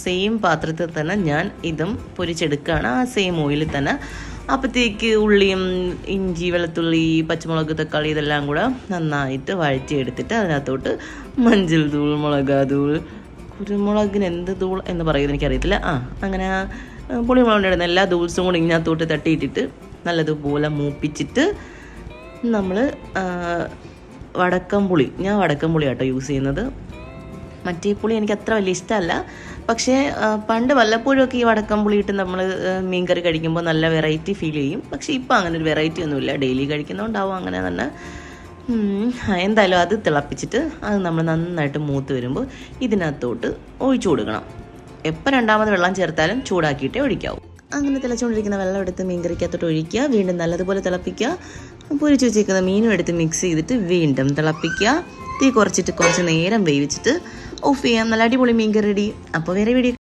Same പാത്രത്തിൽ തന്നെ ഞാൻ ഇതും പൊരിച്ചെടുക്കുകയാണ്, ആ സെയിം ഓയിലിൽ തന്നെ. അപ്പോഴത്തേക്ക് ഉള്ളിയും ഇഞ്ചി വെളുത്തുള്ളി പച്ചമുളക് തക്കാളി ഇതെല്ലാം കൂടെ നന്നായിട്ട് വഴറ്റിയെടുത്തിട്ട് അതിനകത്തോട്ട് മഞ്ഞൾ തൂൾ മുളകാതൂൾ കുരുമുളകിന് എന്ത് തൂൾ എന്ന് പറയുന്നത് എനിക്കറിയത്തില്ല, അങ്ങനെ പുളിമുളകിൻ്റെ ഇടുന്ന എല്ലാ തൂൾസും കൂടി ഇതിനകത്തോട്ട് തട്ടിയിട്ടിട്ട് നല്ലതുപോലെ മൂപ്പിച്ചിട്ട് നമ്മൾ വടക്കംപുളി, ഞാൻ വടക്കംപുളി ആട്ടോ യൂസ് ചെയ്യുന്നത്. മറ്റേ പുളി എനിക്ക് അത്ര വലിയ ഇഷ്ടമല്ല, പക്ഷേ പണ്ട് വല്ലപ്പോഴുമൊക്കെ ഈ വടക്കംപുളി ഇട്ട് നമ്മൾ മീൻകറി കഴിക്കുമ്പോൾ നല്ല വെറൈറ്റി ഫീൽ ചെയ്യും. പക്ഷേ ഇപ്പം അങ്ങനെ ഒരു വെറൈറ്റി ഒന്നുമില്ല, ഡെയിലി കഴിക്കുന്നതുകൊണ്ടാവും അങ്ങനെ തന്നെ. എന്തായാലും അത് തിളപ്പിച്ചിട്ട് അത് നമ്മൾ നന്നായിട്ട് മൂത്ത് വരുമ്പോൾ ഇതിനകത്തോട്ട് ഒഴിച്ചു കൊടുക്കണം. എപ്പോൾ രണ്ടാമത് വെള്ളം ചേർത്താലും ചൂടാക്കിയിട്ടേ ഒഴിക്കാവൂ. അങ്ങനെ തിളച്ചുകൊണ്ടിരിക്കുന്ന വെള്ളം എടുത്ത് മീൻകറിക്കകത്തോട്ട് ഒഴിക്കുക, വീണ്ടും നല്ലതുപോലെ തിളപ്പിക്കുക. പൊരിച്ച് വെച്ചിരിക്കുന്ന മീനും എടുത്ത് മിക്സ് ചെയ്തിട്ട് വീണ്ടും തിളപ്പിക്കുക. തീ കുറച്ചിട്ട് കുറച്ച് നേരം വേവിച്ചിട്ട് ഓഫ് ചെയ്യാം. നല്ല അടിപൊളി മീൻകറി റെഡി. അപ്പോൾ വേറെ വീഡിയോ